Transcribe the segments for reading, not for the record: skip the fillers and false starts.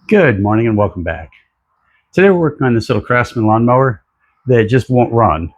Good morning and welcome back. Today we're working on this little Craftsman lawnmower that just won't run.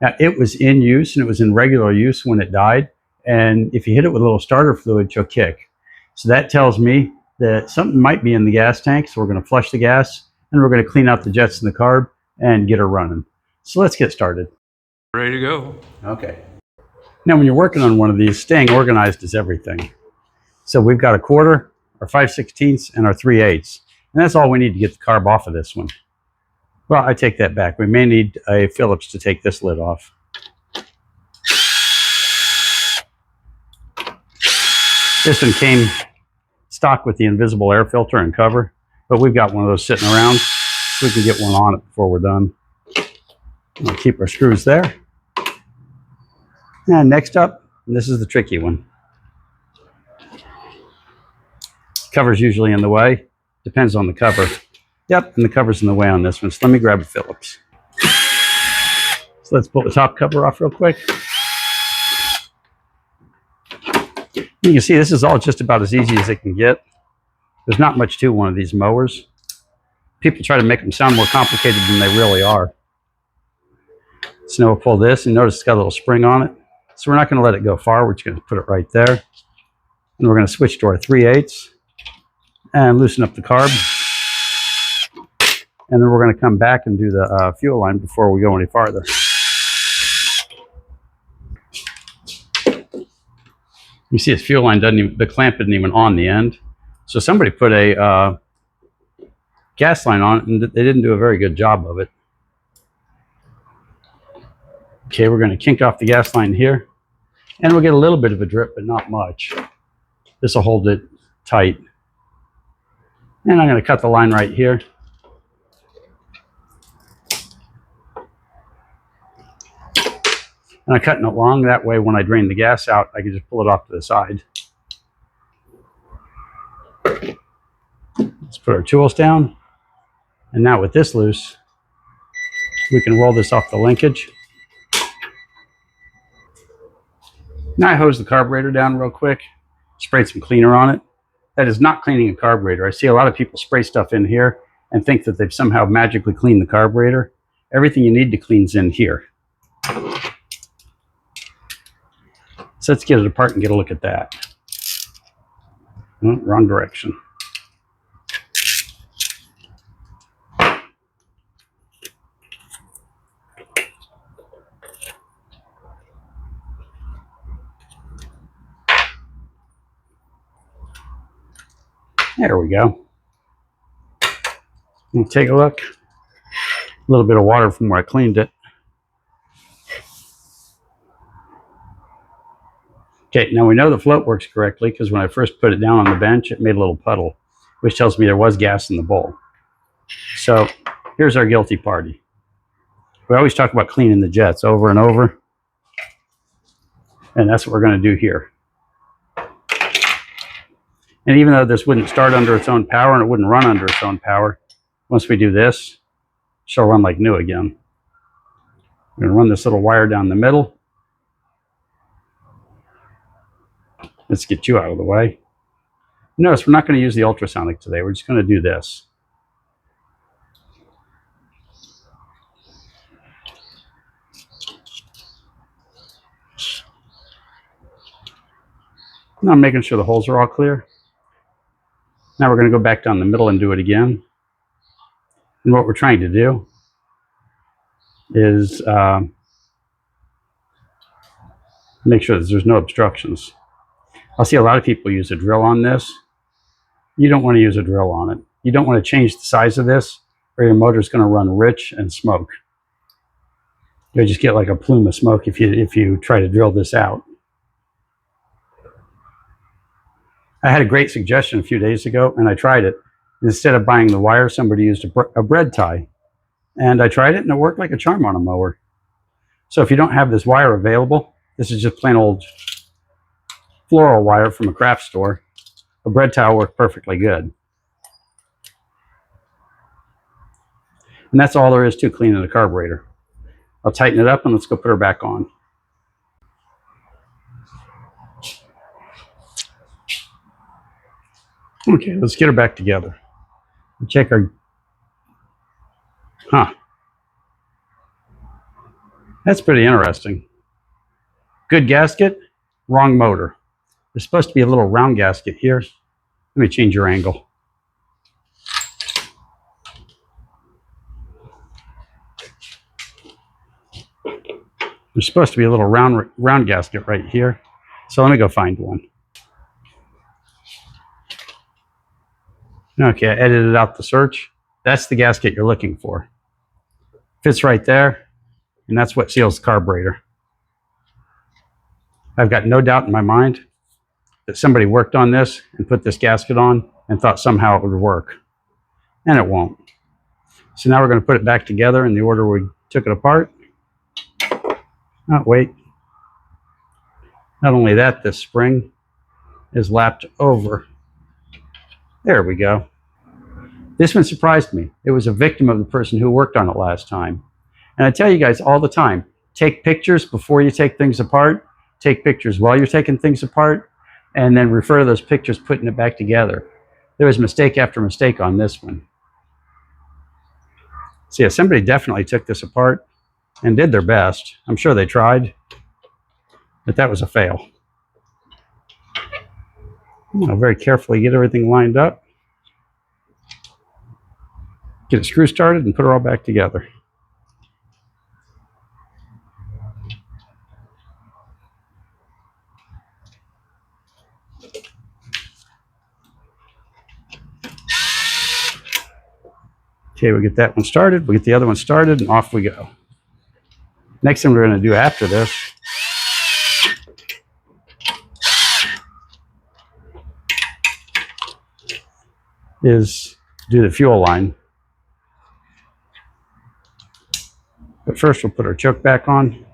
Now it was in use and it was in regular use when it died, and if you hit it with a little starter fluid, she'll kick. So that tells me that something might be in the gas tank, so we're going to flush the gas and we're going to clean out the jets and the carb and get her running. So let's get started. Ready to go. Okay. Now when you're working on one of these, staying organized is everything. So we've got a quarter, our 5/16, and our 3/8. And that's all we need to get the carb off of this one. Well, I take that back. We may need a Phillips to take this lid off. This one came stock with the invisible air filter and cover, but we've got one of those sitting around, so we can get one on it before we're done. We'll keep our screws there. And next up, this is the tricky one. Cover's usually in the way. Depends on the cover. Yep, and the cover's in the way on this one. So let me grab a Phillips. So let's pull the top cover off real quick. You can see this is all just about as easy as it can get. There's not much to one of these mowers. People try to make them sound more complicated than they really are. So now we'll pull this, and notice it's got a little spring on it. So we're not going to let it go far. We're just going to put it right there. And we're going to switch to our 3/8 and loosen up the carb. And then we're going to come back and do the fuel line before we go any farther. You see this fuel line doesn't even, the clamp isn't even on the end. So somebody put a gas line on it and they didn't do a very good job of it. Okay, we're going to kink off the gas line here. And we'll get a little bit of a drip, but not much. This will hold it tight. And I'm going to cut the line right here. And I'm cutting it long, that way when I drain the gas out, I can just pull it off to the side. Let's put our tools down. And now with this loose, we can roll this off the linkage. Now I hose the carburetor down real quick, sprayed some cleaner on it. That is not cleaning a carburetor. I see a lot of people spray stuff in here and think that they've somehow magically cleaned the carburetor. Everything you need to clean is in here. So let's get it apart and get a look at that. Oh, wrong direction. There we go. We'll take a look. A little bit of water from where I cleaned it. Okay, now we know the float works correctly because when I first put it down on the bench, it made a little puddle, which tells me there was gas in the bowl. So here's our guilty party. We always talk about cleaning the jets over and over. And that's what we're going to do here. And even though this wouldn't start under its own power and it wouldn't run under its own power, once we do this, she'll run like new again. We're going to run this little wire down the middle. Let's get you out of the way. Notice we're not going to use the ultrasonic today. We're just going to do this. Now I'm making sure the holes are all clear. Now we're going to go back down the middle and do it again. And what we're trying to do is make sure that there's no obstructions. I'll see a lot of people use a drill on this. You don't want to use a drill on it. You don't want to change the size of this or your motor's going to run rich and smoke. You'll just get like a plume of smoke if you try to drill this out. I had a great suggestion a few days ago and I tried it. Instead of buying the wire, somebody used a bread tie. And I tried it and it worked like a charm on a mower. So if you don't have this wire available, this is just plain old floral wire from a craft store. A bread tie will work perfectly good. And that's all there is to cleaning the carburetor. I'll tighten it up and let's go put her back on. Okay, let's get her back together. Check our, huh, that's pretty interesting. Good gasket, wrong motor. There's supposed to be a little round gasket here. Let me change your angle. There's supposed to be a little round gasket right here. So let me go find one. Okay, I edited out the search. That's the gasket you're looking for. Fits right there, and that's what seals the carburetor. I've got no doubt in my mind that somebody worked on this and put this gasket on and thought somehow it would work, and it won't. So now we're going to put it back together in the order we took it apart. Oh, wait. Not only that, this spring is lapped over. There we go. This one surprised me. It was a victim of the person who worked on it last time. And I tell you guys all the time, take pictures before you take things apart, take pictures while you're taking things apart, and then refer to those pictures putting it back together. There was mistake after mistake on this one. So yeah, somebody definitely took this apart and did their best. I'm sure they tried, but that was a fail. I'll very carefully get everything lined up, get a screw started, and put it all back together. Okay, we get that one started, we get the other one started, and off we go. Next thing we're going to do after this is do the fuel line. But first we'll put our choke back on,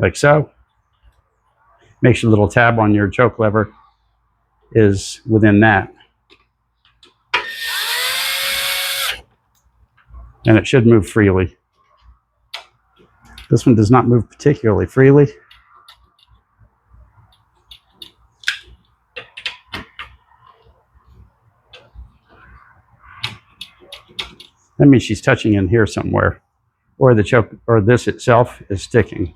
like so. Make sure the little tab on your choke lever is within that. And it should move freely. This one does not move particularly freely. That means she's touching in here somewhere, or the choke, or this itself is sticking.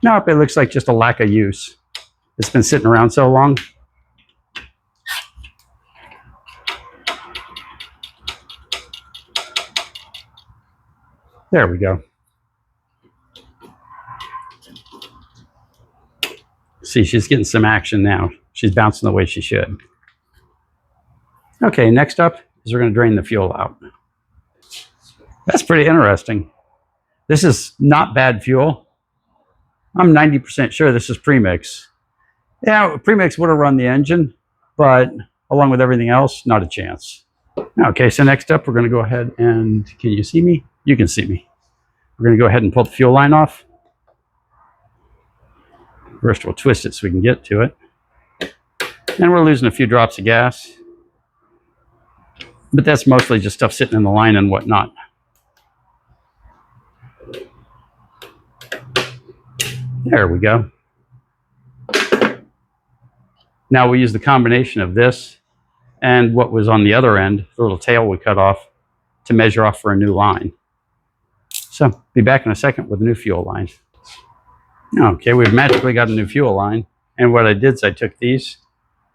Nope, it looks like just a lack of use. It's been sitting around so long. There we go. See, she's getting some action now. She's bouncing the way she should. Okay, next up is we're going to drain the fuel out. That's pretty interesting. This is not bad fuel. I'm 90% sure this is premix. Yeah, premix would have run the engine, but along with everything else, not a chance. Okay, so next up, we're going to go ahead and, can you see me? You can see me. We're going to go ahead and pull the fuel line off. First, we'll twist it so we can get to it. And we're losing a few drops of gas. But that's mostly just stuff sitting in the line and whatnot. There we go. Now we use the combination of this and what was on the other end, the little tail we cut off, to measure off for a new line. So, be back in a second with a new fuel line. Okay, we've magically got a new fuel line. And what I did is I took these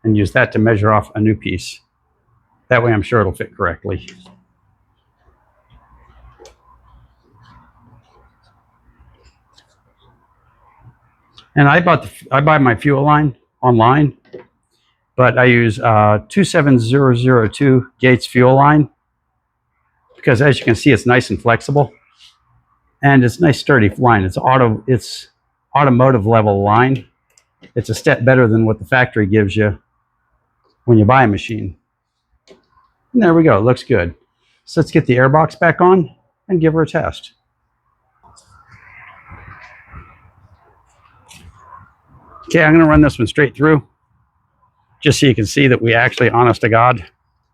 and used that to measure off a new piece. That way I'm sure it'll fit correctly. And I buy my fuel line online, but I use 27002 Gates fuel line because, as you can see, it's nice and flexible, and it's a nice sturdy line. It's automotive level line. It's a step better than what the factory gives you when you buy a machine. And there we go. It looks good. So let's get the air box back on and give her a test. Okay, I'm going to run this one straight through, just so you can see that we actually, honest to God,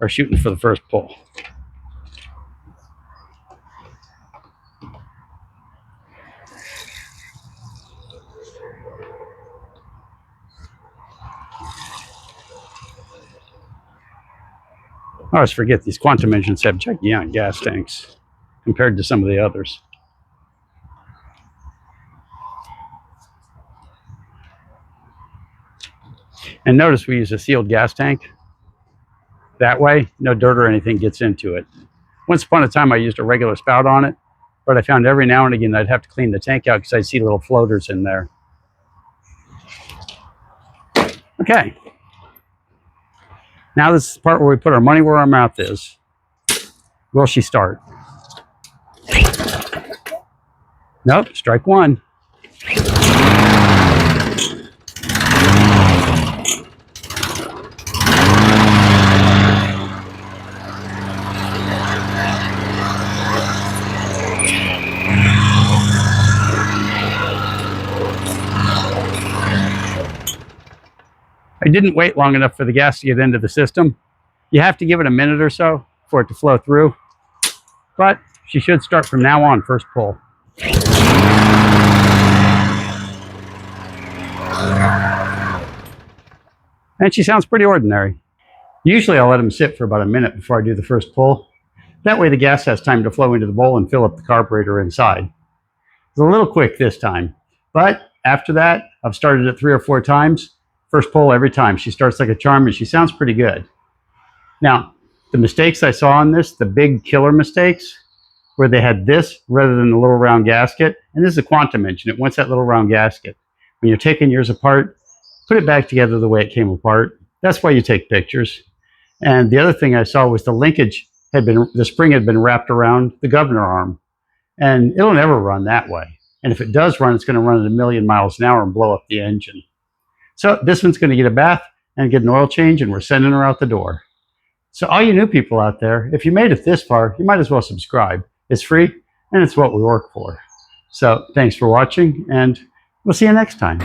are shooting for the first pull. I always forget these quantum engines have gigantic gas tanks compared to some of the others. And notice we use a sealed gas tank. That way, no dirt or anything gets into it. Once upon a time, I used a regular spout on it, but I found every now and again I'd have to clean the tank out because I'd see little floaters in there. Okay. Now this is the part where we put our money where our mouth is. Will she start? Nope, strike one. I didn't wait long enough for the gas to get into the system. You have to give it a minute or so for it to flow through, but she should start from now on, first pull. And she sounds pretty ordinary. Usually I'll let them sit for about a minute before I do the first pull. That way the gas has time to flow into the bowl and fill up the carburetor inside. It's a little quick this time, but after that, I've started it 3 or 4 times. First pull every time. She starts like a charm and she sounds pretty good. Now, the mistakes I saw on this, the big killer mistakes, where they had this rather than the little round gasket, and this is a quantum engine. It wants that little round gasket. When you're taking yours apart, put it back together the way it came apart. That's why you take pictures. And the other thing I saw was the linkage the spring had been wrapped around the governor arm. And it'll never run that way. And if it does run, it's going to run at 1,000,000 miles an hour and blow up the engine. So this one's going to get a bath and get an oil change, and we're sending her out the door. So all you new people out there, if you made it this far, you might as well subscribe. It's free, and it's what we work for. So thanks for watching, and we'll see you next time.